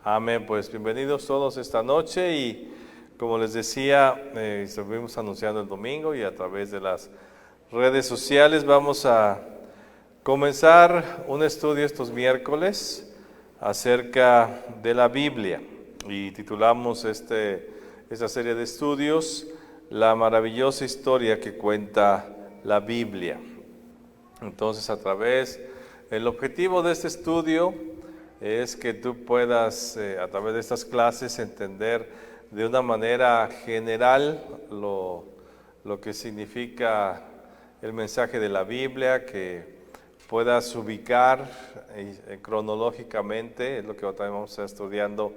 Amén, pues bienvenidos todos esta noche y como les decía, estuvimos anunciando el domingo y a través de las redes sociales vamos a comenzar un estudio estos miércoles acerca de la Biblia y titulamos esta serie de estudios La maravillosa historia que cuenta la Biblia. Entonces el objetivo de este estudio es que tú puedas a través de estas clases entender de una manera general lo que significa el mensaje de la Biblia, que puedas ubicar cronológicamente, es lo que también vamos a estar estudiando,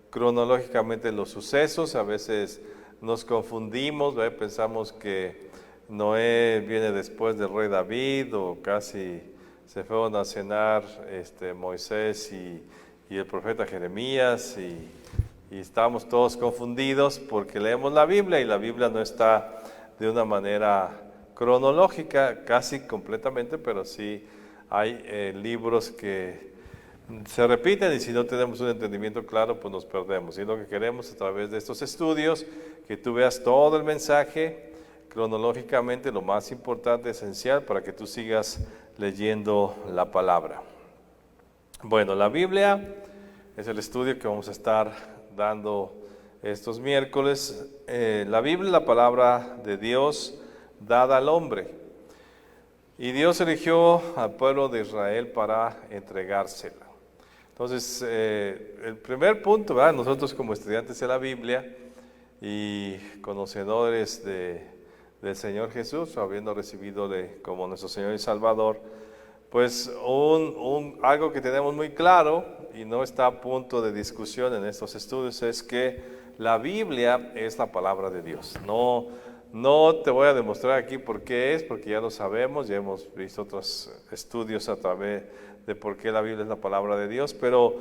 cronológicamente los sucesos. A veces nos confundimos, pensamos que Noé viene después del rey David o casi se fueron a cenar Moisés y el profeta Jeremías y estamos todos confundidos porque leemos la Biblia y la Biblia no está de una manera cronológica casi completamente, pero sí hay libros que se repiten y si no tenemos un entendimiento claro pues nos perdemos. Y lo que queremos a través de estos estudios, que tú veas todo el mensaje cronológicamente, lo más importante, esencial, para que tú sigas leyendo la palabra. Bueno, la Biblia es el estudio que vamos a estar dando estos miércoles. La Biblia es la palabra de Dios dada al hombre. Y Dios eligió al pueblo de Israel para entregársela. Entonces, el primer punto, ¿verdad? Nosotros como estudiantes de la Biblia y conocedores del Señor Jesús, habiendo recibido como nuestro Señor y Salvador, pues algo que tenemos muy claro y no está a punto de discusión en estos estudios es que la Biblia es la palabra de Dios. No te voy a demostrar aquí por qué es, porque ya lo sabemos, ya hemos visto otros estudios a través de por qué la Biblia es la palabra de Dios, pero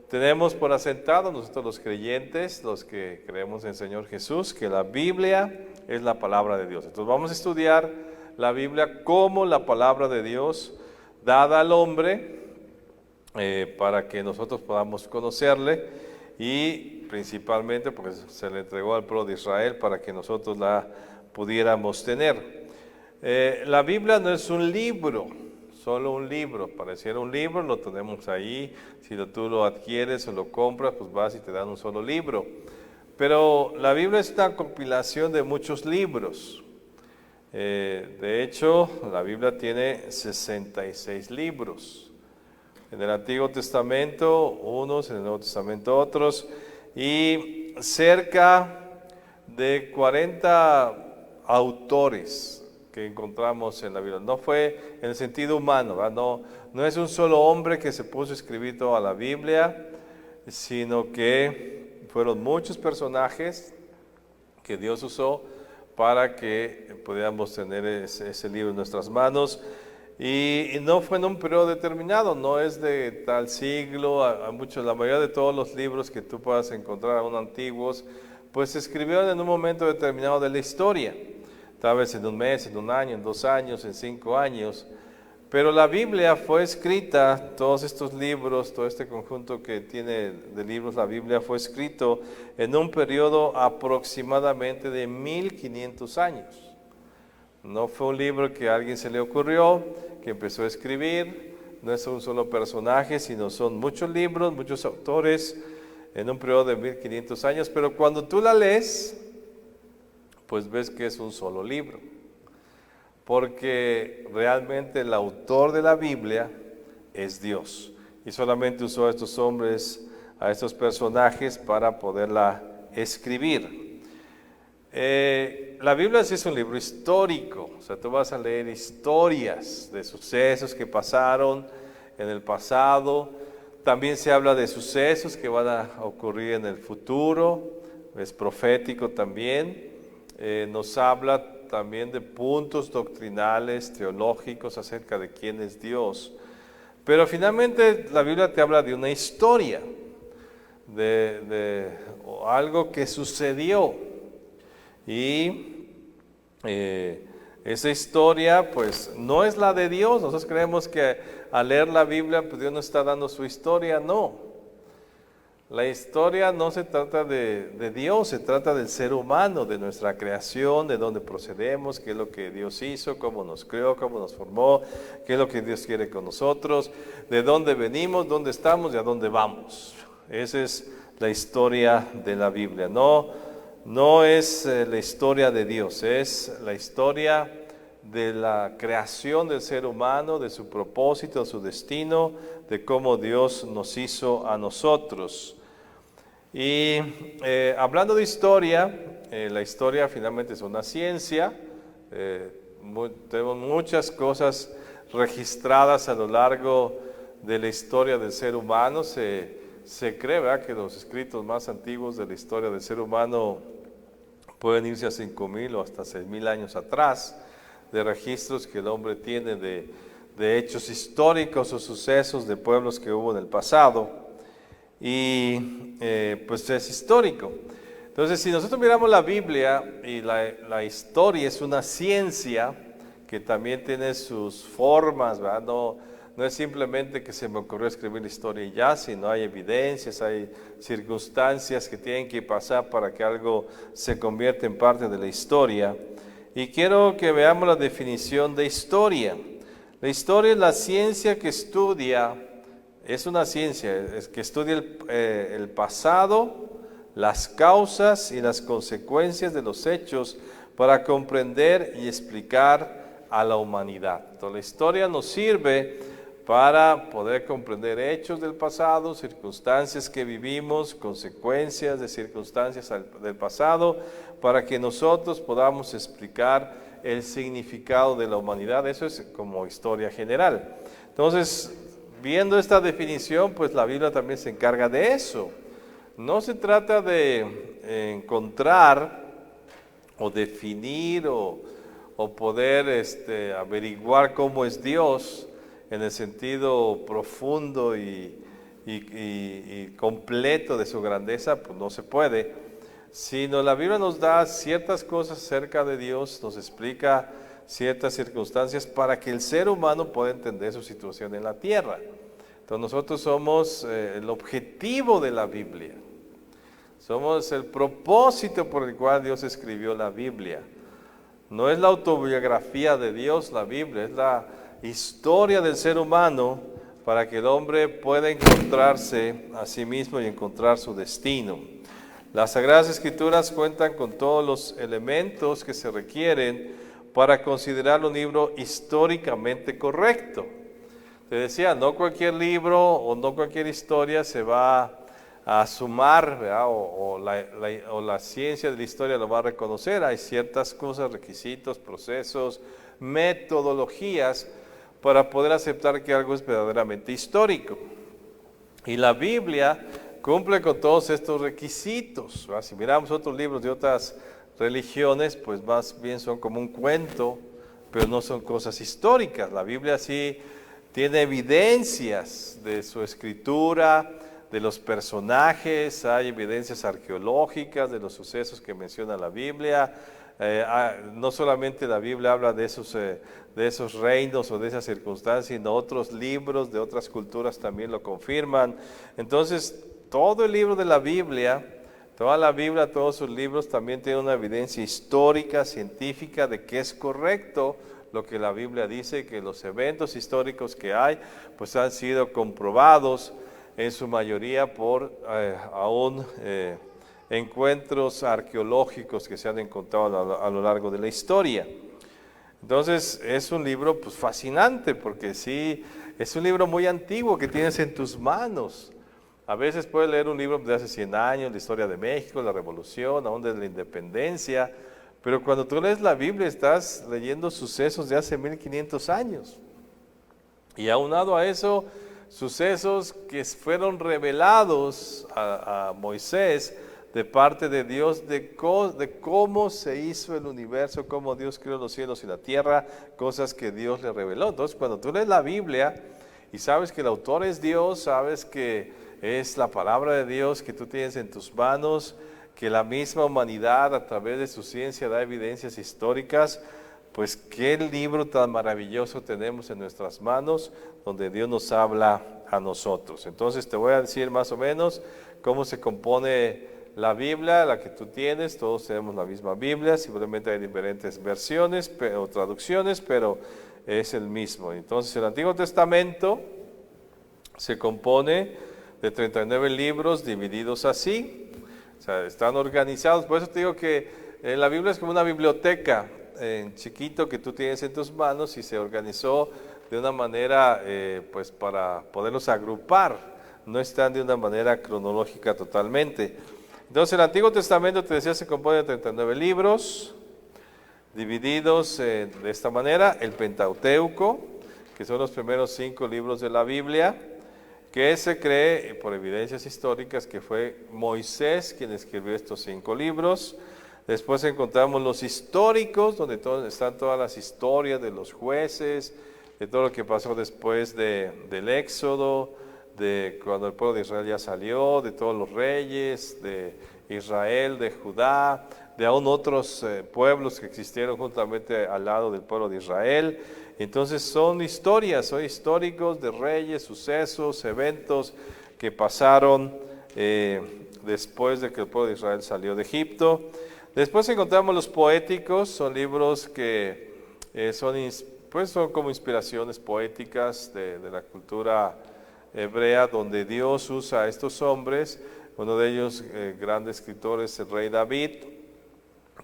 tenemos por asentado nosotros los creyentes, los que creemos en el Señor Jesús, que la Biblia es la palabra de Dios. Entonces vamos a estudiar la Biblia como la palabra de Dios dada al hombre para que nosotros podamos conocerle y principalmente porque se le entregó al pueblo de Israel para que nosotros la pudiéramos tener. La Biblia no es un libro, solo un libro. Pareciera un libro, lo tenemos ahí. Si tú lo adquieres o lo compras, pues vas y te dan un solo libro. Pero la Biblia es una compilación de muchos libros. De hecho, la Biblia tiene 66 libros. En el Antiguo Testamento unos, en el Nuevo Testamento otros, y cerca de 40 autores que encontramos en la Biblia. No fue en el sentido humano, ¿verdad? No es un solo hombre que se puso a escribir toda la Biblia, sino que fueron muchos personajes que Dios usó para que pudiéramos tener ese libro en nuestras manos. Y no fue en un periodo determinado, no es de tal siglo. La mayoría de todos los libros que tú puedas encontrar aún antiguos, pues se escribieron en un momento determinado de la historia, tal vez en un mes, en un año, en 2 años, en 5 años. Pero la Biblia fue escrita, todos estos libros, todo este conjunto que tiene de libros, la Biblia fue escrito en un periodo aproximadamente de 1500 años. No fue un libro que a alguien se le ocurrió, que empezó a escribir, no es un solo personaje, sino son muchos libros, muchos autores, en un periodo de 1500 años, pero cuando tú la lees, pues ves que es un solo libro, porque realmente el autor de la Biblia es Dios, y solamente usó a estos hombres, a estos personajes para poderla escribir. La Biblia sí es un libro histórico, o sea, tú vas a leer historias de sucesos que pasaron en el pasado. También se habla de sucesos que van a ocurrir en el futuro, es profético también. Nos habla también de puntos doctrinales, teológicos acerca de quién es Dios. Pero finalmente la Biblia te habla de una historia, de algo que sucedió. Y esa historia pues no es la de Dios. Nosotros creemos que al leer la Biblia pues Dios nos está dando su historia. No, la historia no se trata de Dios, se trata del ser humano, de nuestra creación, de dónde procedemos, qué es lo que Dios hizo, cómo nos creó, cómo nos formó, qué es lo que Dios quiere con nosotros, de dónde venimos, dónde estamos y a dónde vamos. Esa es la historia de la Biblia. No es la historia de Dios, es la historia de la creación del ser humano, de su propósito, de su destino, de cómo Dios nos hizo a nosotros. Y hablando de historia, la historia finalmente es una ciencia. Tenemos muchas cosas registradas a lo largo de la historia del ser humano. Se cree, ¿verdad?, que los escritos más antiguos de la historia del ser humano pueden irse a 5.000 o hasta 6.000 años atrás, de registros que el hombre tiene de hechos históricos o sucesos de pueblos que hubo en el pasado. Y pues es histórico. Entonces, si nosotros miramos la Biblia, y la historia es una ciencia que también tiene sus formas, ¿verdad? No es simplemente que se me ocurrió escribir la historia y ya, sino hay evidencias, hay circunstancias que tienen que pasar para que algo se convierta en parte de la historia. Y quiero que veamos la definición de historia. La historia es la ciencia que estudia, es una ciencia que estudia el pasado, las causas y las consecuencias de los hechos para comprender y explicar a la humanidad. Entonces, la historia nos sirve para poder comprender hechos del pasado, circunstancias que vivimos, consecuencias de circunstancias del pasado, para que nosotros podamos explicar el significado de la humanidad. Eso es como historia general. Entonces, viendo esta definición, pues la Biblia también se encarga de eso. No se trata de encontrar o definir o poder averiguar cómo es Dios en el sentido profundo y completo de su grandeza, pues no se puede, sino la Biblia nos da ciertas cosas acerca de Dios, nos explica ciertas circunstancias para que el ser humano pueda entender su situación en la tierra. Entonces nosotros somos el objetivo de la Biblia, somos el propósito por el cual Dios escribió la Biblia. No es la autobiografía de Dios la Biblia, es la historia del ser humano para que el hombre pueda encontrarse a sí mismo y encontrar su destino. Las Sagradas Escrituras cuentan con todos los elementos que se requieren para considerar un libro históricamente correcto. Te decía, no cualquier libro o no cualquier historia se va a sumar, ¿verdad? O la ciencia de la historia lo va a reconocer. Hay ciertas cosas, requisitos, procesos, metodologías para poder aceptar que algo es verdaderamente histórico. Y la Biblia cumple con todos estos requisitos, ¿verdad? Si miramos otros libros de otras religiones, pues más bien son como un cuento, pero no son cosas históricas. La Biblia sí tiene evidencias de su escritura, de los personajes, hay evidencias arqueológicas de los sucesos que menciona la Biblia. No solamente la Biblia habla de esos reinos o de esas circunstancias, sino otros libros de otras culturas también lo confirman. Entonces, todo el libro de la Biblia, toda la Biblia, todos sus libros también tienen una evidencia histórica, científica, de que es correcto lo que la Biblia dice, que los eventos históricos que hay, pues han sido comprobados en su mayoría por aún encuentros arqueológicos que se han encontrado a lo largo de la historia. Entonces es un libro pues fascinante, porque sí, es un libro muy antiguo que tienes en tus manos. A veces puedes leer un libro de hace 100 años, la historia de México, la revolución, aún de la independencia, pero cuando tú lees la Biblia estás leyendo sucesos de hace 1500 años. Y aunado a eso, sucesos que fueron revelados a Moisés de parte de Dios, de cómo se hizo el universo, cómo Dios creó los cielos y la tierra, cosas que Dios le reveló. Entonces, cuando tú lees la Biblia y sabes que el autor es Dios, sabes que es la palabra de Dios que tú tienes en tus manos, que la misma humanidad a través de su ciencia da evidencias históricas, pues qué libro tan maravilloso tenemos en nuestras manos, donde Dios nos habla a nosotros. Entonces te voy a decir más o menos cómo se compone la Biblia, la que tú tienes. Todos tenemos la misma Biblia, simplemente hay diferentes versiones o traducciones, pero es el mismo. Entonces el Antiguo Testamento se compone de 39 libros divididos así, o sea, están organizados. Por eso te digo que la Biblia es como una biblioteca en chiquito que tú tienes en tus manos y se organizó de una manera pues para poderlos agrupar, no están de una manera cronológica totalmente. Entonces el Antiguo Testamento, te decía, se compone de 39 libros divididos de esta manera: el Pentateuco, que son los primeros 5 libros de la Biblia, que se cree por evidencias históricas que fue Moisés quien escribió estos 5 libros. Después encontramos los históricos, donde están todas las historias de los jueces, de todo lo que pasó después del Éxodo, de cuando el pueblo de Israel ya salió, de todos los reyes de Israel, de Judá, de aún otros pueblos que existieron juntamente al lado del pueblo de Israel. Entonces son historias, son históricos de reyes, sucesos, eventos que pasaron después de que el pueblo de Israel salió de Egipto. Después encontramos los poéticos, son libros que son como inspiraciones poéticas de la cultura hebrea, donde Dios usa a estos hombres. Uno de ellos, grande escritor, es el rey David,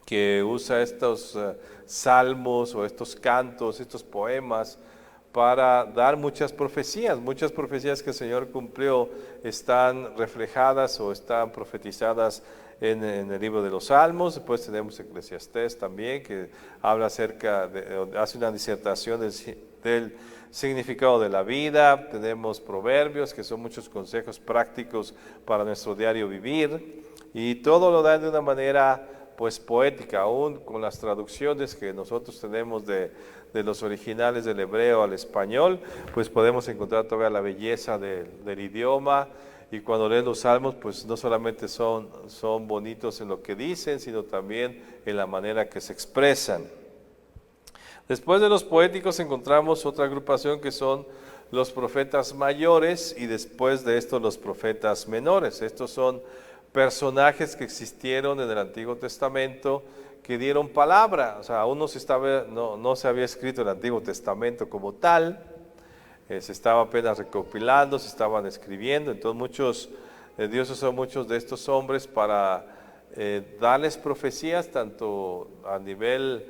que usa estos salmos o estos cantos, estos poemas, para dar muchas profecías que el Señor cumplió, están reflejadas o están profetizadas en el libro de los Salmos. Después tenemos Eclesiastés también, que habla hace una disertación del significado de la vida. Tenemos Proverbios, que son muchos consejos prácticos para nuestro diario vivir, y todo lo da de una manera pues poética, aún con las traducciones que nosotros tenemos de los originales del hebreo al español, pues podemos encontrar toda la belleza del idioma. Y cuando lees los salmos, pues no solamente son bonitos en lo que dicen, sino también en la manera que se expresan. Después de los poéticos encontramos otra agrupación que son los profetas mayores, y después de esto los profetas menores. Estos son personajes que existieron en el Antiguo Testamento, que dieron palabra. O sea, aún no se había escrito el Antiguo Testamento como tal, se estaba apenas recopilando, se estaban escribiendo. Entonces Dios usó muchos de estos hombres para darles profecías, tanto a nivel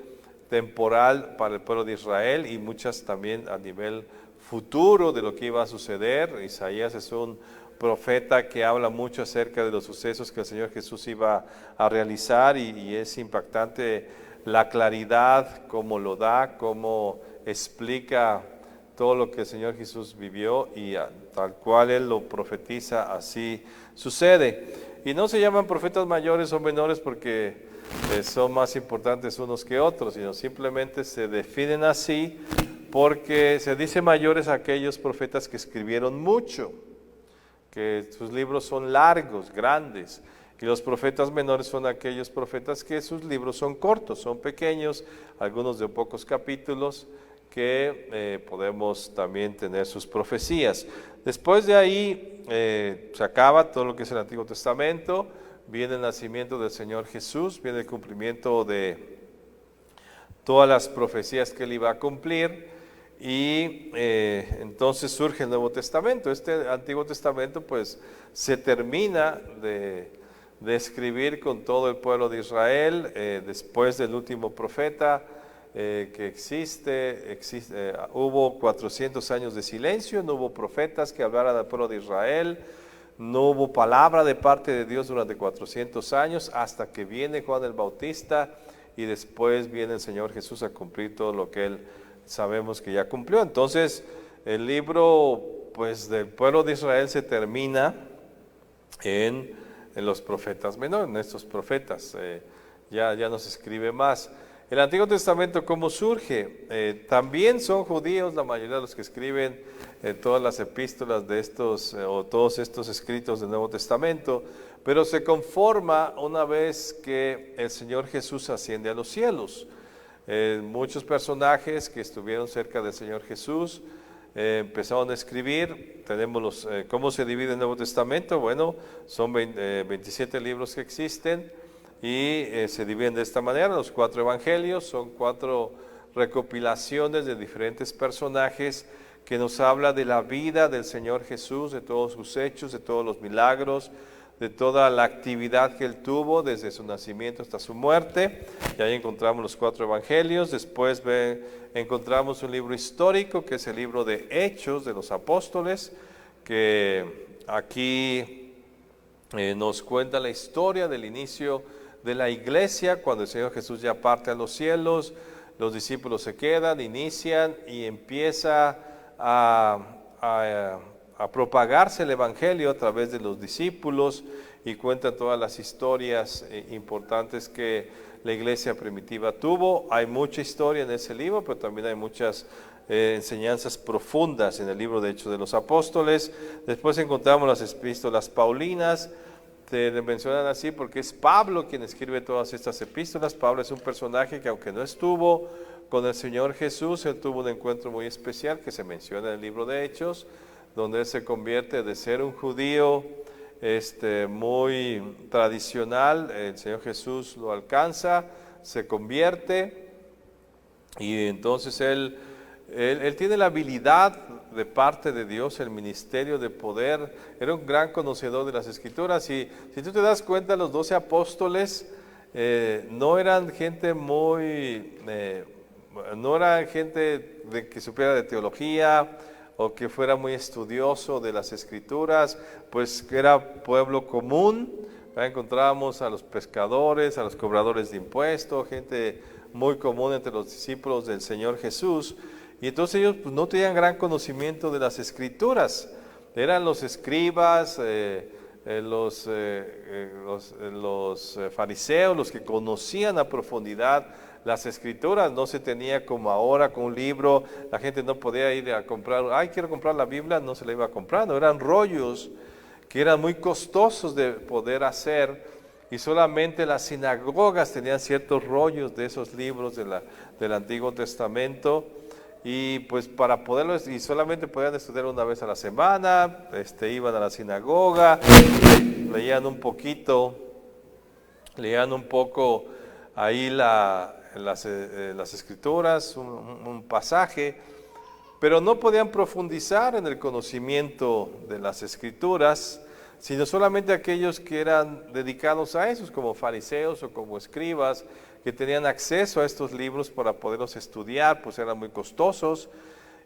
temporal para el pueblo de Israel, y muchas también a nivel futuro de lo que iba a suceder. Isaías es un profeta que habla mucho acerca de los sucesos que el Señor Jesús iba a realizar, y es impactante la claridad, cómo lo da, cómo explica todo lo que el Señor Jesús vivió, y tal cual Él lo profetiza, así sucede. Y no se llaman profetas mayores o menores porque son más importantes unos que otros, sino simplemente se definen así porque se dice mayores a aquellos profetas que escribieron mucho, que sus libros son largos, grandes, y los profetas menores son aquellos profetas que sus libros son cortos, son pequeños, algunos de pocos capítulos, que podemos también tener sus profecías. Después de ahí se acaba todo lo que es el Antiguo Testamento, viene el nacimiento del Señor Jesús, viene el cumplimiento de todas las profecías que Él iba a cumplir, y entonces surge el Nuevo Testamento. Este Antiguo Testamento pues se termina de escribir con todo el pueblo de Israel, después del último profeta que existe, hubo 400 años de silencio, no hubo profetas que hablaran al pueblo de Israel, no hubo palabra de parte de Dios durante 400 años, hasta que viene Juan el Bautista, y después viene el Señor Jesús a cumplir todo lo que Él sabemos que ya cumplió. Entonces el libro pues del pueblo de Israel se termina en los profetas menores, en estos profetas, ya no se escribe más. El Antiguo Testamento, ¿cómo surge? También son judíos la mayoría de los que escriben todas las epístolas de estos, o todos estos escritos del Nuevo Testamento, pero se conforma una vez que el Señor Jesús asciende a los cielos. Muchos personajes que estuvieron cerca del Señor Jesús empezaron a escribir. Tenemos ¿cómo se divide el Nuevo Testamento? Bueno, son 27 libros que existen. Y se dividen de esta manera. Los 4 evangelios son 4 recopilaciones de diferentes personajes que nos habla de la vida del Señor Jesús, de todos sus hechos, de todos los milagros, de toda la actividad que Él tuvo desde su nacimiento hasta su muerte. Y ahí encontramos los 4 evangelios. Después encontramos un libro histórico que es el libro de Hechos de los Apóstoles, que aquí nos cuenta la historia del inicio de la iglesia, cuando el Señor Jesús ya parte a los cielos, los discípulos se quedan, inician y empieza a propagarse el evangelio a través de los discípulos y cuenta todas las historias importantes que la iglesia primitiva tuvo. Hay mucha historia en ese libro, pero también hay muchas enseñanzas profundas en el libro de Hechos de los Apóstoles. Después encontramos las epístolas paulinas. Se le mencionan así porque es Pablo quien escribe todas estas epístolas. Pablo es un personaje que, aunque no estuvo con el Señor Jesús, él tuvo un encuentro muy especial que se menciona en el libro de Hechos, donde él se convierte de ser un judío muy tradicional. El Señor Jesús lo alcanza, se convierte y entonces él tiene la habilidad de parte de Dios, el ministerio de poder. Era un gran conocedor de las Escrituras. Y si tú te das cuenta, los 12 apóstoles no eran gente no eran gente que supiera de teología o que fuera muy estudioso de las Escrituras, pues que era pueblo común. Encontrábamos a los pescadores, a los cobradores de impuestos, gente muy común entre los discípulos del Señor Jesús. Y entonces ellos pues, no tenían gran conocimiento de las Escrituras. Eran los escribas, los fariseos, los que conocían a profundidad las Escrituras. No se tenía como ahora con un libro. La gente no podía ir a comprar, quiero comprar la Biblia, no se la iba comprando. Eran rollos que eran muy costosos de poder hacer. Y solamente las sinagogas tenían ciertos rollos de esos libros del Antiguo Testamento. Y pues para poderlo, y solamente podían estudiar una vez a la semana, iban a la sinagoga, leían un poco ahí las Escrituras, un pasaje, pero no podían profundizar en el conocimiento de las Escrituras, sino solamente aquellos que eran dedicados a eso, como fariseos o como escribas, que tenían acceso a estos libros para poderlos estudiar, pues eran muy costosos.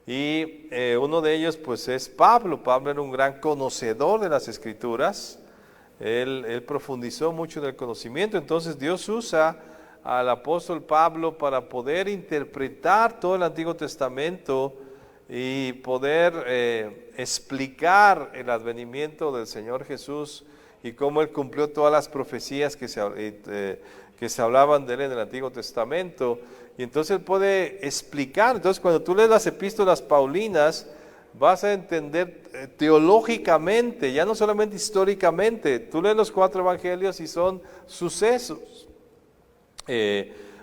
Y uno de ellos pues es Pablo. Pablo era un gran conocedor de las Escrituras. Él profundizó mucho en el conocimiento. Entonces Dios usa al apóstol Pablo para poder interpretar todo el Antiguo Testamento y poder explicar el advenimiento del Señor Jesús y cómo Él cumplió todas las profecías que se hablaban de Él en el Antiguo Testamento. Y entonces Él puede explicar. Entonces cuando tú lees las epístolas paulinas, vas a entender teológicamente, ya no solamente históricamente. Tú lees los 4 evangelios y son sucesos.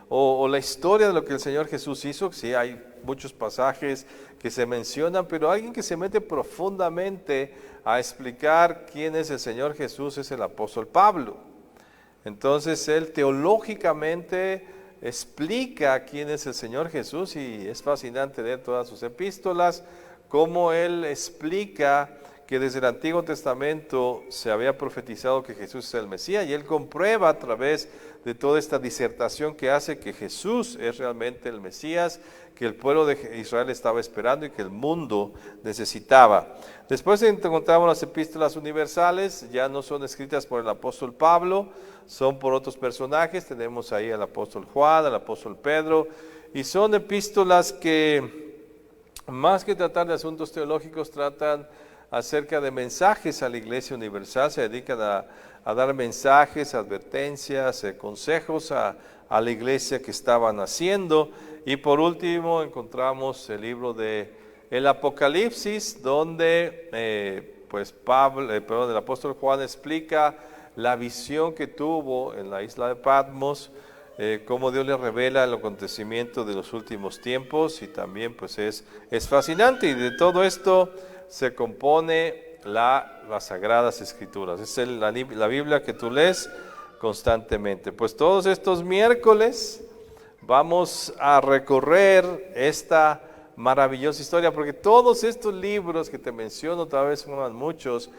O la historia de lo que el Señor Jesús hizo. Sí, hay muchos pasajes que se mencionan, pero alguien que se mete profundamente a explicar quién es el Señor Jesús es el apóstol Pablo. Entonces él teológicamente explica quién es el Señor Jesús y es fascinante leer todas sus epístolas, cómo él explica que desde el Antiguo Testamento se había profetizado que Jesús es el Mesías, y él comprueba a través de toda esta disertación que hace que Jesús es realmente el Mesías, que el pueblo de Israel estaba esperando y que el mundo necesitaba. Después encontramos las epístolas universales. Ya no son escritas por el apóstol Pablo, son por otros personajes. Tenemos ahí al apóstol Juan, al apóstol Pedro, y son epístolas que más que tratar de asuntos teológicos tratan acerca de mensajes a la iglesia universal. Se dedican a dar mensajes, advertencias, consejos a a la iglesia que estaban haciendo. Y por último encontramos el libro de el Apocalipsis, donde el apóstol Juan explica la visión que tuvo en la isla de Patmos, cómo Dios le revela el acontecimiento de los últimos tiempos, y también pues es fascinante, y de todo esto se compone las Sagradas Escrituras. Es la Biblia que tú lees constantemente. Pues todos estos miércoles vamos a recorrer esta maravillosa historia, porque todos estos libros que te menciono, tal vez son muchos,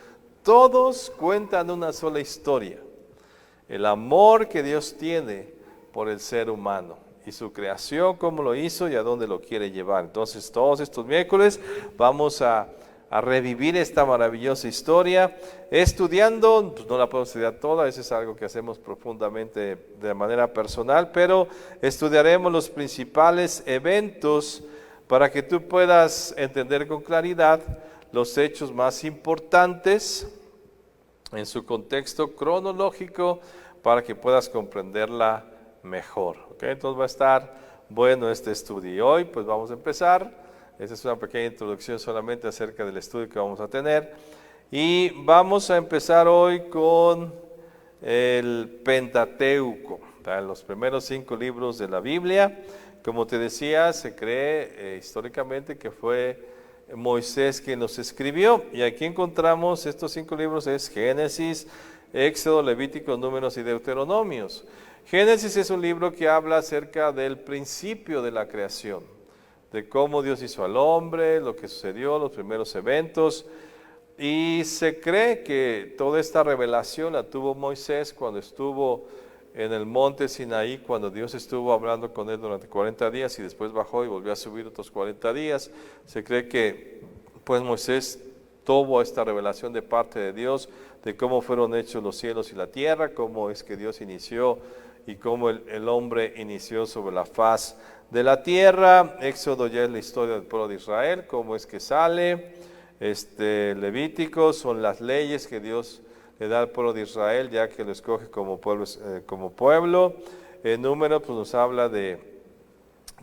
todos cuentan una sola historia: el amor que Dios tiene por el ser humano y su creación, cómo lo hizo y a dónde lo quiere llevar. Entonces todos estos miércoles vamos a revivir esta maravillosa historia, estudiando, pues no la podemos estudiar toda, eso es algo que hacemos profundamente de manera personal, pero estudiaremos los principales eventos para que tú puedas entender con claridad los hechos más importantes en su contexto cronológico, para que puedas comprenderla mejor. ¿Okay? Entonces va a estar bueno este estudio. Y hoy pues vamos a empezar. Esta es una pequeña introducción solamente acerca del estudio que vamos a tener. Y vamos a empezar hoy con el Pentateuco, los primeros 5 libros de la Biblia. Como te decía, se cree históricamente que fue Moisés quien los escribió. Y aquí encontramos estos 5 libros: es Génesis, Éxodo, Levítico, Números y Deuteronomios. Génesis es un libro que habla acerca del principio de la creación, de cómo Dios hizo al hombre, lo que sucedió, los primeros eventos. Y se cree que toda esta revelación la tuvo Moisés cuando estuvo en el monte Sinaí, cuando Dios estuvo hablando con él durante 40 días y después bajó y volvió a subir otros 40 días. Se cree que pues Moisés tuvo esta revelación de parte de Dios de cómo fueron hechos los cielos y la tierra, cómo es que Dios inició y cómo el hombre inició sobre la faz de la tierra. Éxodo ya es la historia del pueblo de Israel, cómo es que sale. Levítico son las leyes que Dios le da al pueblo de Israel, ya que lo escoge como pueblo. Número pues nos habla de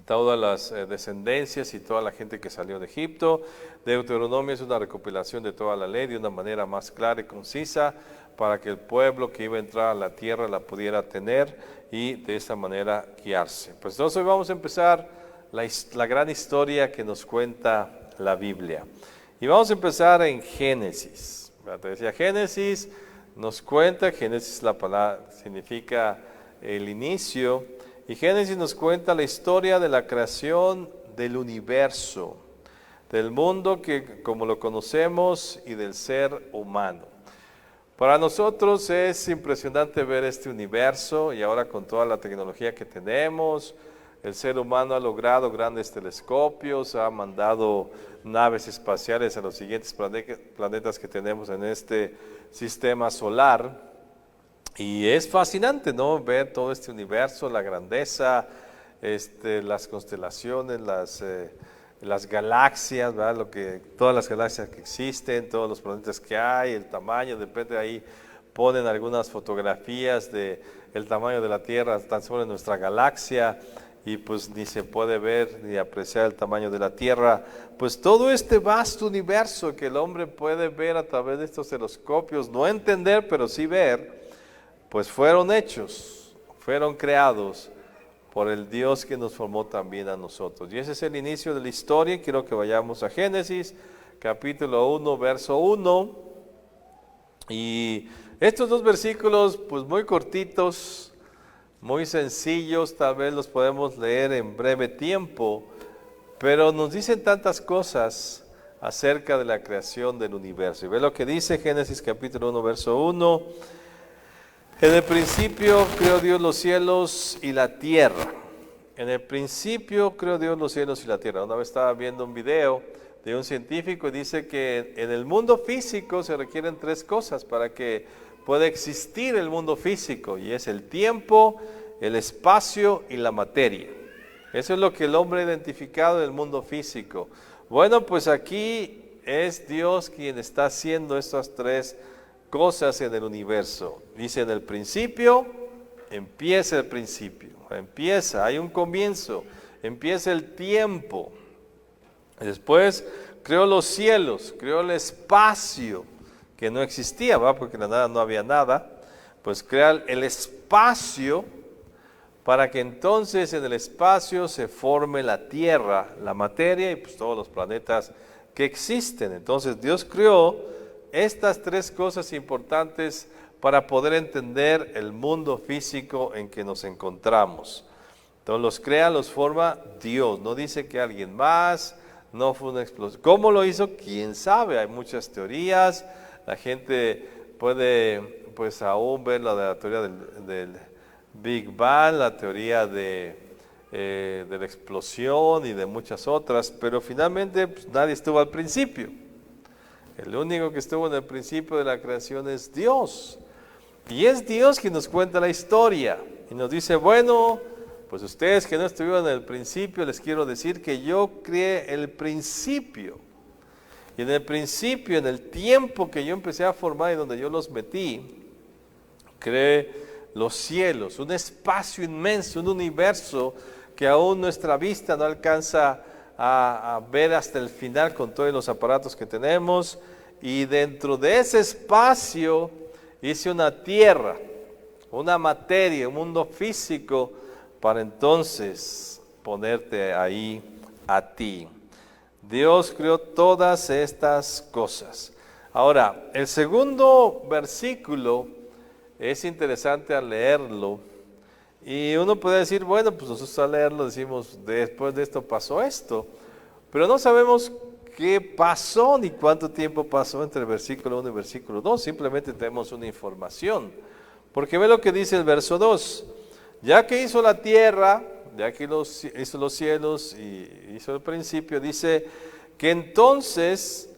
todas las descendencias y toda la gente que salió de Egipto. Deuteronomio es una recopilación de toda la ley de una manera más clara y concisa, para que el pueblo que iba a entrar a la tierra la pudiera tener y de esa manera guiarse. Pues entonces hoy vamos a empezar la gran historia que nos cuenta la Biblia. Y vamos a empezar en Génesis. Te decía, Génesis nos cuenta, Génesis la palabra significa el inicio, y Génesis nos cuenta la historia de la creación del universo, del mundo que como lo conocemos y del ser humano. Para nosotros es impresionante ver este universo, y ahora con toda la tecnología que tenemos, el ser humano ha logrado grandes telescopios, ha mandado naves espaciales a los siguientes planetas que tenemos en este sistema solar. Y es fascinante, ¿no?, ver todo este universo, la grandeza, las constelaciones, las galaxias, ¿verdad? Todas las galaxias que existen, todos los planetas que hay, el tamaño. De repente ahí ponen algunas fotografías de el tamaño de la Tierra tan solo en nuestra galaxia, y pues ni se puede ver ni apreciar el tamaño de la Tierra. Pues todo este vasto universo que el hombre puede ver a través de estos telescopios, no entender, pero sí ver, pues fueron hechos, fueron creados por el Dios que nos formó también a nosotros. Y ese es el inicio de la historia. Quiero que vayamos a Génesis, capítulo 1, verso 1. Y estos 2 versículos, pues muy cortitos, muy sencillos, tal vez los podemos leer en breve tiempo, pero nos dicen tantas cosas acerca de la creación del universo. Y ve lo que dice Génesis capítulo 1, verso 1. En el principio creó Dios los cielos y la tierra. En el principio creó Dios los cielos y la tierra. Una vez estaba viendo un video de un científico y dice que en el mundo físico se requieren 3 cosas para que pueda existir el mundo físico, y es el tiempo, el espacio y la materia. Eso es lo que el hombre ha identificado en el mundo físico. Bueno, pues aquí es Dios quien está haciendo estas 3 cosas en el universo. Dice: en el principio empieza el principio, hay un comienzo, empieza el tiempo. Después creó los cielos, creó el espacio que no existía, ¿va? Porque en la nada no había nada. Pues crea el espacio para que entonces en el espacio se forme la tierra, la materia y pues todos los planetas que existen. Entonces Dios creó estas tres cosas importantes para poder entender el mundo físico en que nos encontramos. Entonces los crea, los forma Dios, no dice que alguien más, no fue una explosión. ¿Cómo lo hizo? ¿Quién sabe? Hay muchas teorías, la gente puede pues aún ver la teoría del Big Bang, la teoría de la explosión y de muchas otras, pero finalmente pues, nadie estuvo al principio. El único que estuvo en el principio de la creación es Dios. Y es Dios quien nos cuenta la historia y nos dice, bueno, pues ustedes que no estuvieron en el principio, les quiero decir que yo creé el principio. Y en el principio, en el tiempo que yo empecé a formar y donde yo los metí, creé los cielos, un espacio inmenso, un universo que aún nuestra vista no alcanza a ver hasta el final con todos los aparatos que tenemos. Y dentro de ese espacio hice una tierra, una materia, un mundo físico para entonces ponerte ahí a ti. Dios creó todas estas cosas. Ahora, el segundo versículo es interesante al leerlo y uno puede decir, bueno, pues nosotros al leerlo decimos, después de esto pasó esto, pero no sabemos qué pasó ni cuánto tiempo pasó entre el versículo 1 y el versículo 2, simplemente tenemos una información, porque ve lo que dice el verso 2, ya que hizo la tierra, ya que hizo los cielos y hizo el principio, dice que entonces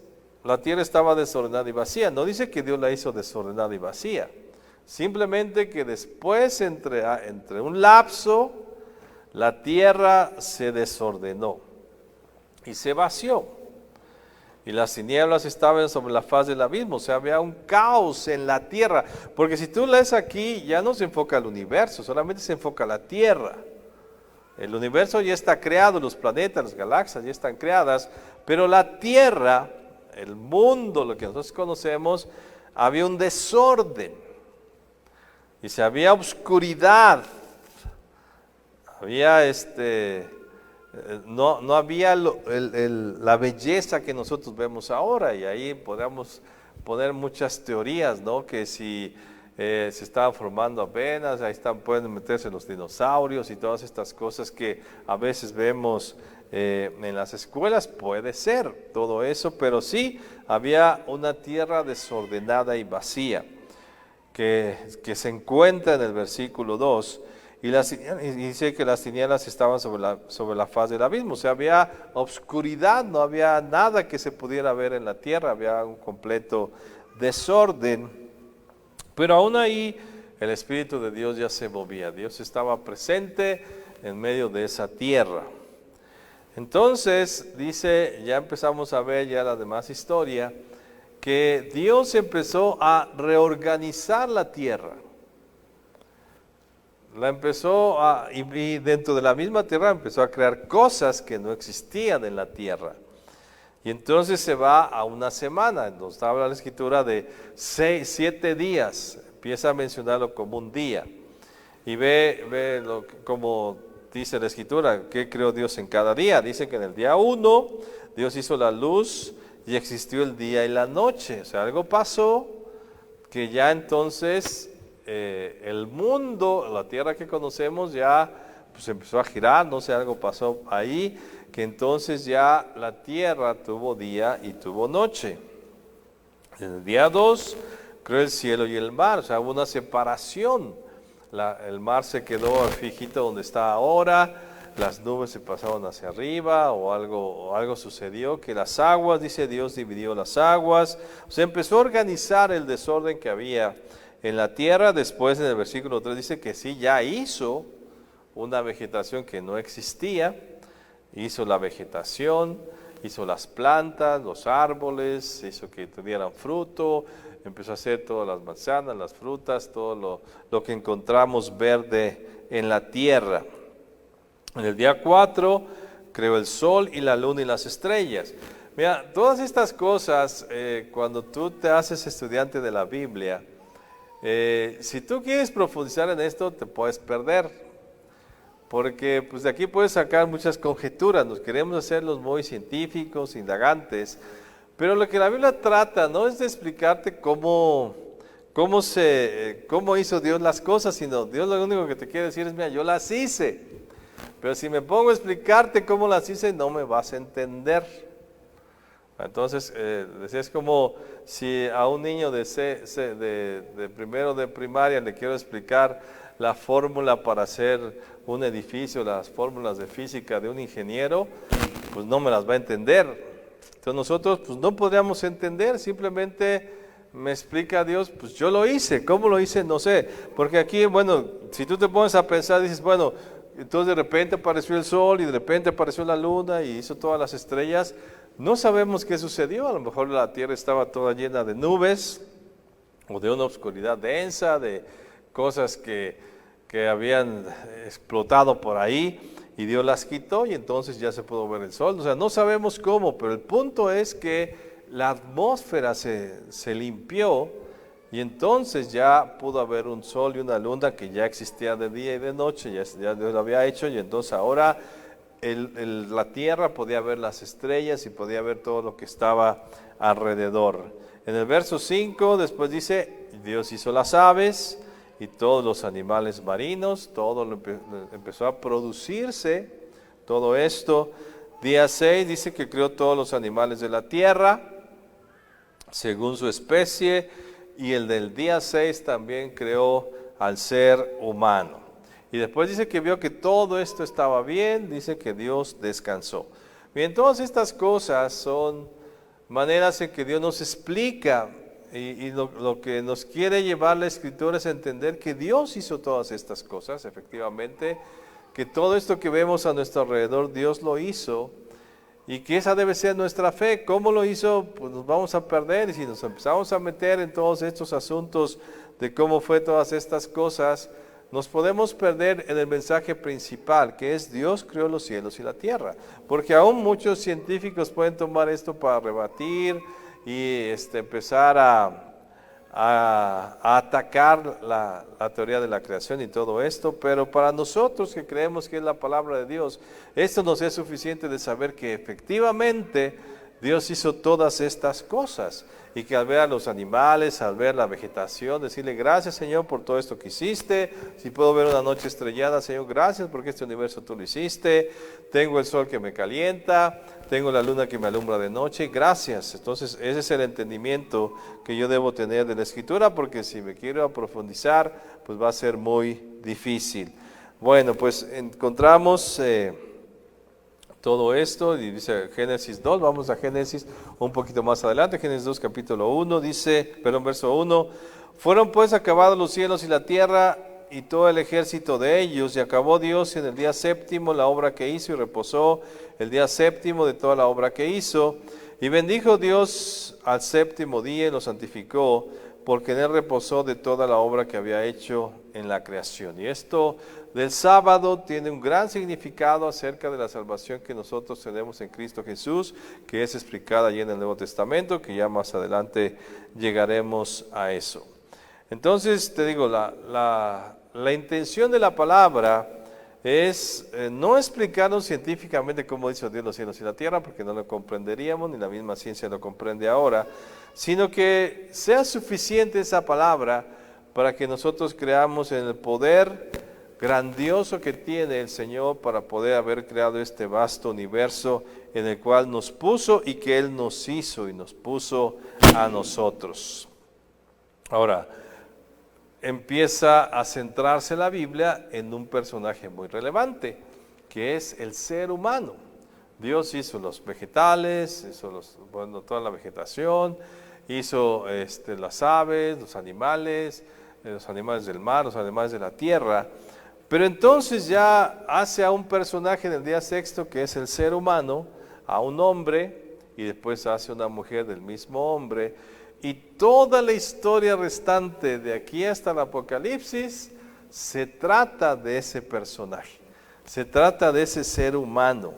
la tierra estaba desordenada y vacía, no dice que Dios la hizo desordenada y vacía, simplemente que después entre un lapso la tierra se desordenó y se vació. Y las tinieblas estaban sobre la faz del abismo, o sea, había un caos en la tierra. Porque si tú lees aquí, ya no se enfoca el universo, solamente se enfoca la tierra. El universo ya está creado, los planetas, las galaxias ya están creadas, pero la tierra, el mundo, lo que nosotros conocemos, había un desorden. Y si había oscuridad, había no había la belleza que nosotros vemos ahora, y ahí podemos poner muchas teorías, ¿no? Que si se estaban formando apenas, ahí pueden meterse los dinosaurios y todas estas cosas que a veces vemos en las escuelas, puede ser todo eso, pero sí había una tierra desordenada y vacía que se encuentra en el versículo 2. Y dice que las tinieblas estaban sobre la faz del abismo, o sea, había obscuridad, no había nada que se pudiera ver en la tierra, había un completo desorden, pero aún ahí el Espíritu de Dios ya se movía, Dios estaba presente en medio de esa tierra. Entonces, dice, ya empezamos a ver ya la demás historia, que Dios empezó a reorganizar la tierra. Y dentro de la misma tierra empezó a crear cosas que no existían en la tierra. Y entonces se va a una semana, nos habla la escritura de 7 días, empieza a mencionarlo como un día. Y ve como dice la escritura, ¿qué creó Dios en cada día? Dice que en el día 1 Dios hizo la luz y existió el día y la noche. O sea, algo pasó que ya entonces el mundo, la tierra que conocemos ya pues empezó a girar, no sé, algo pasó ahí, que entonces ya la tierra tuvo día y tuvo noche. En el día 2 creó el cielo y el mar, o sea, hubo una separación. El mar se quedó fijito donde está ahora, las nubes se pasaron hacia arriba o algo sucedió, que las aguas, dice Dios, dividió las aguas, se empezó a organizar el desorden que había en la tierra. Después en el versículo 3 dice que sí, ya hizo una vegetación que no existía, hizo la vegetación, hizo las plantas, los árboles, hizo que tuvieran fruto, empezó a hacer todas las manzanas, las frutas, todo lo que encontramos verde en la tierra. En el día 4 creó el sol y la luna y las estrellas. Mira, todas estas cosas, cuando tú te haces estudiante de la Biblia, si tú quieres profundizar en esto, te puedes perder, porque pues de aquí puedes sacar muchas conjeturas. Nos queremos hacerlos muy científicos, indagantes, pero lo que la Biblia trata no es de explicarte cómo hizo Dios las cosas, sino Dios lo único que te quiere decir es, mira, yo las hice, pero si me pongo a explicarte cómo las hice, no me vas a entender. Entonces, es como si a un niño de primero de primaria le quiero explicar la fórmula para hacer un edificio, las fórmulas de física de un ingeniero, pues no me las va a entender. Entonces nosotros pues no podríamos entender, simplemente me explica Dios, pues yo lo hice. ¿Cómo lo hice? No sé, porque aquí, bueno, si tú te pones a pensar, dices, bueno, entonces de repente apareció el sol y de repente apareció la luna y hizo todas las estrellas. No sabemos qué sucedió, a lo mejor la tierra estaba toda llena de nubes o de una oscuridad densa, de cosas que habían explotado por ahí y Dios las quitó y entonces ya se pudo ver el sol. O sea, no sabemos cómo, pero el punto es que la atmósfera se limpió y entonces ya pudo haber un sol y una luna que ya existía de día y de noche, ya Dios lo había hecho y entonces ahora la tierra podía ver las estrellas y podía ver todo lo que estaba alrededor. En el verso 5 después dice, Dios hizo las aves y todos los animales marinos, todo empezó a producirse, todo esto. Día 6 dice que creó todos los animales de la tierra, según su especie, y el del día 6 también creó al ser humano. Y después dice que vio que todo esto estaba bien, dice que Dios descansó. Bien, todas estas cosas son maneras en que Dios nos explica y lo que nos quiere llevar la Escritura es entender que Dios hizo todas estas cosas, efectivamente, que todo esto que vemos a nuestro alrededor Dios lo hizo y que esa debe ser nuestra fe. ¿Cómo lo hizo? Pues nos vamos a perder y si nos empezamos a meter en todos estos asuntos de cómo fue todas estas cosas, nos podemos perder en el mensaje principal, que es Dios creó los cielos y la tierra. Porque aún muchos científicos pueden tomar esto para rebatir y empezar a atacar la teoría de la creación y todo esto, pero para nosotros que creemos que es la palabra de Dios, esto nos es suficiente de saber que efectivamente Dios hizo todas estas cosas y que al ver a los animales, al ver la vegetación, decirle gracias Señor por todo esto que hiciste. Si puedo ver una noche estrellada, Señor, gracias porque este universo tú lo hiciste. Tengo el sol que me calienta, tengo la luna que me alumbra de noche, gracias. Entonces ese es el entendimiento que yo debo tener de la Escritura, porque si me quiero profundizar, pues va a ser muy difícil. Bueno, pues encontramos todo esto, y dice Génesis 2, vamos a Génesis un poquito más adelante, Génesis 2 capítulo 1, verso 1, fueron pues acabados los cielos y la tierra y todo el ejército de ellos, y acabó Dios en el día séptimo la obra que hizo y reposó el día séptimo de toda la obra que hizo, y bendijo Dios al séptimo día y lo santificó, porque en él reposó de toda la obra que había hecho en la creación. Y esto del sábado tiene un gran significado acerca de la salvación que nosotros tenemos en Cristo Jesús, que es explicada allí en el Nuevo Testamento, que ya más adelante llegaremos a eso. Entonces, te digo, la intención de la palabra es no explicarnos científicamente cómo hizo Dios los cielos y la tierra, porque no lo comprenderíamos, ni la misma ciencia lo comprende ahora, sino que sea suficiente esa palabra para que nosotros creamos en el poder grandioso que tiene el Señor para poder haber creado este vasto universo en el cual nos puso y que Él nos hizo y nos puso a nosotros. Ahora, empieza a centrarse la Biblia en un personaje muy relevante, que es el ser humano. Dios hizo los vegetales, hizo toda la vegetación, hizo las aves, los animales del mar, los animales de la tierra, pero entonces ya hace a un personaje del día sexto, que es el ser humano, a un hombre, y después hace una mujer del mismo hombre, Y toda la historia restante de aquí hasta el Apocalipsis se trata de ese personaje, se trata de ese ser humano.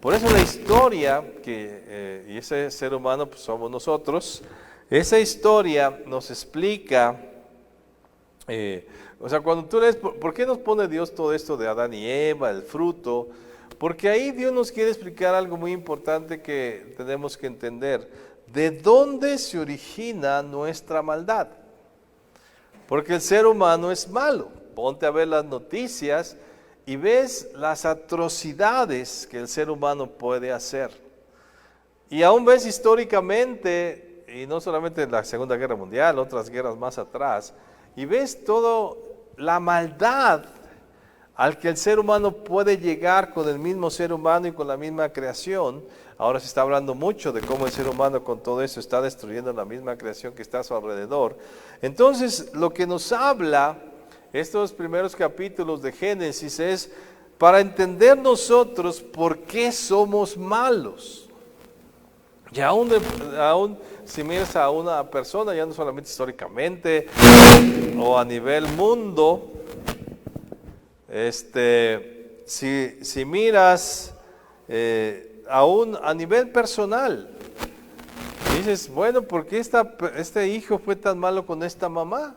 Por eso la historia, y ese ser humano pues somos nosotros, esa historia nos explica, o sea, cuando tú lees, ¿por qué nos pone Dios todo esto de Adán y Eva, el fruto? Porque ahí Dios nos quiere explicar algo muy importante que tenemos que entender. ¿De dónde se origina nuestra maldad? Porque el ser humano es malo. Ponte a ver las noticias y ves las atrocidades que el ser humano puede hacer. Y aún ves históricamente, y no solamente en la Segunda Guerra Mundial, otras guerras más atrás, y ves toda la maldad al que el ser humano puede llegar con el mismo ser humano y con la misma creación. Ahora se está hablando mucho de cómo el ser humano con todo eso está destruyendo la misma creación que está a su alrededor. Entonces, lo que nos habla estos primeros capítulos de Génesis es para entender nosotros por qué somos malos. Y aún si miras a una persona, ya no solamente históricamente o a nivel mundo, si miras aún a nivel personal, dices, bueno, ¿por qué este hijo fue tan malo con esta mamá?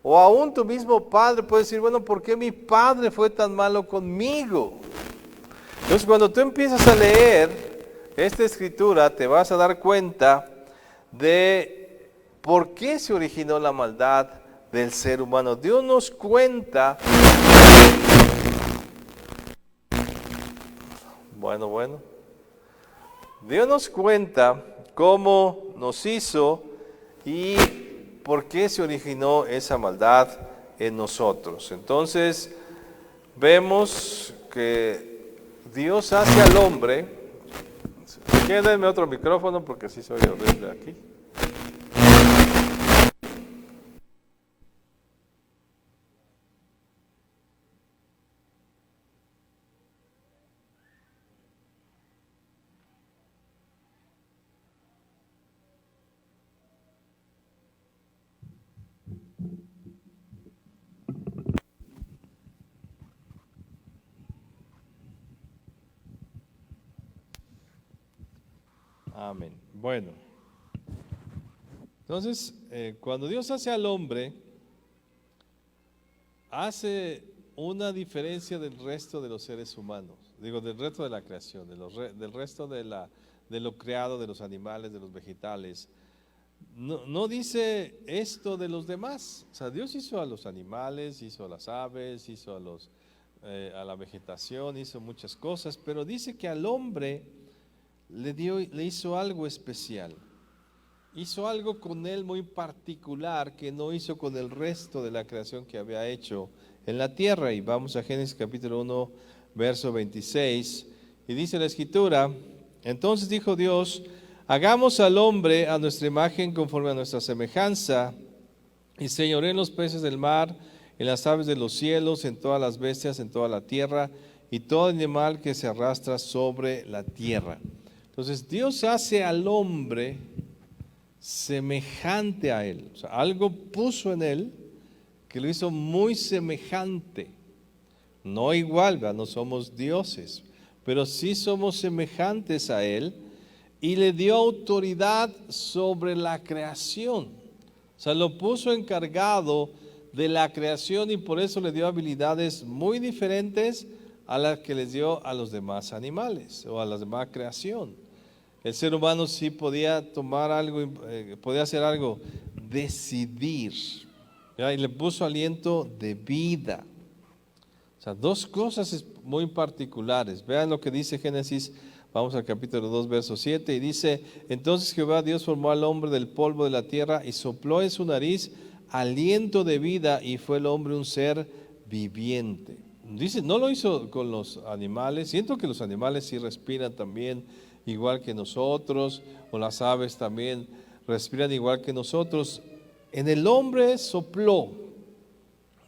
O aún tu mismo padre puede decir, bueno, ¿por qué mi padre fue tan malo conmigo? Entonces, cuando tú empiezas a leer esta escritura, te vas a dar cuenta de por qué se originó la maldad del ser humano. Dios nos cuenta, Dios nos cuenta cómo nos hizo y por qué se originó esa maldad en nosotros. Entonces, vemos que Dios hace al hombre. Quédenme otro micrófono porque sí soy horrible aquí. Amén. Bueno, entonces, cuando Dios hace al hombre, hace una diferencia del resto de los seres humanos, digo, del resto de la creación, del resto de lo creado, de los animales, de los vegetales. No dice esto de los demás. O sea, Dios hizo a los animales, hizo a las aves, hizo a la vegetación, hizo muchas cosas, pero dice que al hombre le hizo algo especial. Hizo algo con él muy particular que no hizo con el resto de la creación que había hecho en la tierra. Y vamos a Génesis capítulo 1, verso 26. Y dice la escritura, entonces dijo Dios, hagamos al hombre a nuestra imagen conforme a nuestra semejanza, y señoré en los peces del mar, en las aves de los cielos, en todas las bestias, en toda la tierra, y todo animal que se arrastra sobre la tierra. Entonces Dios hace al hombre semejante a él. O sea, algo puso en él que lo hizo muy semejante. No igual, ¿verdad? No somos dioses, pero sí somos semejantes a él, y le dio autoridad sobre la creación. O sea, lo puso encargado de la creación y por eso le dio habilidades muy diferentes a las que les dio a los demás animales o a la demás creación. El ser humano sí podía tomar algo, podía hacer algo, decidir, ¿ya? Y le puso aliento de vida. O sea, dos cosas muy particulares. Vean lo que dice Génesis, vamos al capítulo 2, verso 7, y dice, entonces Jehová Dios formó al hombre del polvo de la tierra y sopló en su nariz aliento de vida, y fue el hombre un ser viviente. Dice, no lo hizo con los animales. Siento que los animales sí respiran también igual que nosotros, o las aves también respiran igual que nosotros. En el hombre sopló,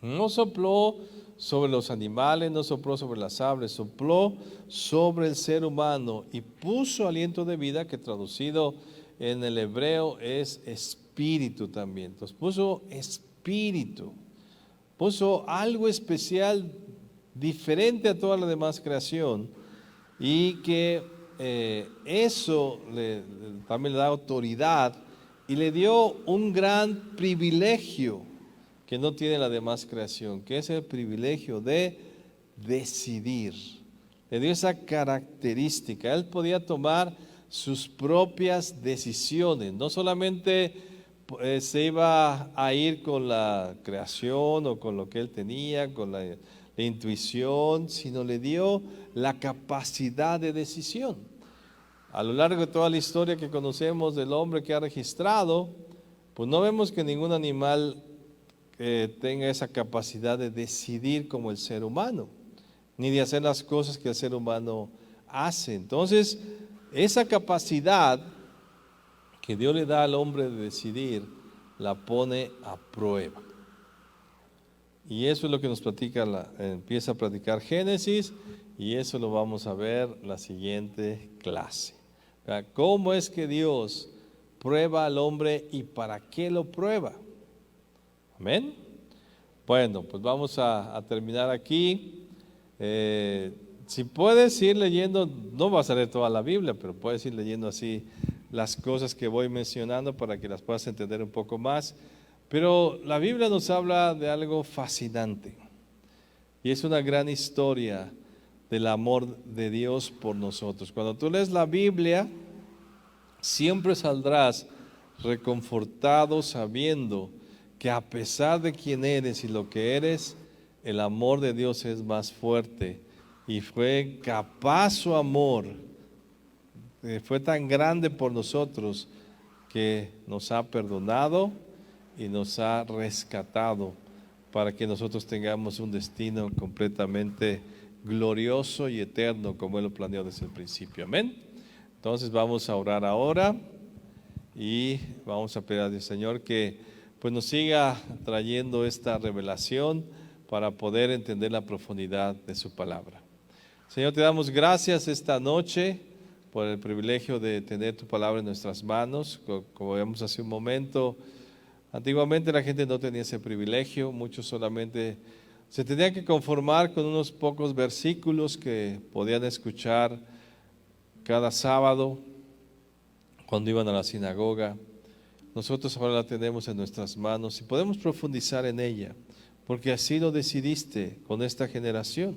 no sopló sobre los animales, no sopló sobre las aves, sopló sobre el ser humano y puso aliento de vida, que traducido en el hebreo es espíritu también. Entonces puso espíritu, puso algo especial, diferente a toda la demás creación, y que eso también le da autoridad y le dio un gran privilegio que no tiene la demás creación, que es el privilegio de decidir. Le dio esa característica. Él podía tomar sus propias decisiones. No solamente se iba a ir con la creación o con lo que él tenía, con la intuición, sino le dio la capacidad de decisión. A lo largo de toda la historia que conocemos del hombre que ha registrado, pues no vemos que ningún animal tenga esa capacidad de decidir como el ser humano, ni de hacer las cosas que el ser humano hace. Entonces, esa capacidad que Dios le da al hombre de decidir, la pone a prueba. Y eso es lo que nos empieza a platicar Génesis, y eso lo vamos a ver la siguiente clase. ¿Cómo es que Dios prueba al hombre y para qué lo prueba? Amén. Bueno, pues vamos a terminar aquí. Si puedes ir leyendo, no vas a leer toda la Biblia, pero puedes ir leyendo así las cosas que voy mencionando para que las puedas entender un poco más. Pero la Biblia nos habla de algo fascinante, y es una gran historia del amor de Dios por nosotros. Cuando tú lees la Biblia, siempre saldrás reconfortado sabiendo que a pesar de quién eres y lo que eres, el amor de Dios es más fuerte, y fue capaz su amor, fue tan grande por nosotros que nos ha perdonado y nos ha rescatado para que nosotros tengamos un destino completamente glorioso y eterno como Él lo planeó desde el principio. Amén. Entonces vamos a orar ahora y vamos a pedir al Señor que pues nos siga trayendo esta revelación para poder entender la profundidad de su palabra. Señor, te damos gracias esta noche por el privilegio de tener tu palabra en nuestras manos. Como vemos hace un momento, antiguamente la gente no tenía ese privilegio, muchos solamente se tenían que conformar con unos pocos versículos que podían escuchar cada sábado cuando iban a la sinagoga. Nosotros ahora la tenemos en nuestras manos y podemos profundizar en ella, porque así lo decidiste con esta generación,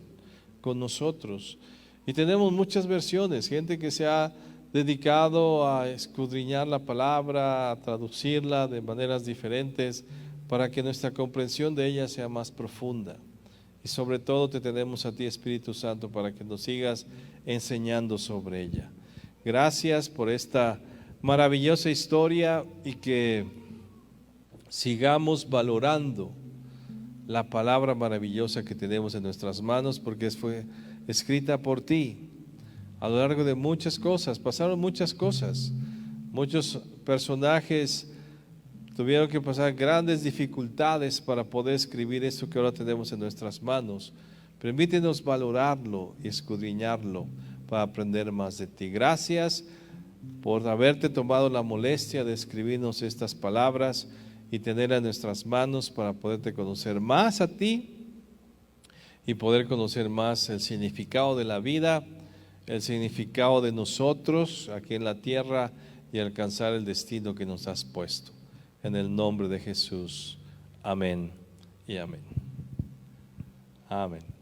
con nosotros. Y tenemos muchas versiones, gente que se ha dedicado a escudriñar la palabra, a traducirla de maneras diferentes para que nuestra comprensión de ella sea más profunda. Y sobre todo te tenemos a ti, Espíritu Santo, para que nos sigas enseñando sobre ella. Gracias por esta maravillosa historia, y que sigamos valorando la palabra maravillosa que tenemos en nuestras manos, porque fue escrita por ti. A lo largo de muchas cosas, pasaron muchas cosas. Muchos personajes tuvieron que pasar grandes dificultades para poder escribir esto que ahora tenemos en nuestras manos. Permítenos valorarlo y escudriñarlo para aprender más de ti. Gracias por haberte tomado la molestia de escribirnos estas palabras y tenerlas en nuestras manos para poderte conocer más a ti y poder conocer más el significado de la vida, el significado de nosotros aquí en la tierra, y alcanzar el destino que nos has puesto. En el nombre de Jesús. Amén y amén. Amén.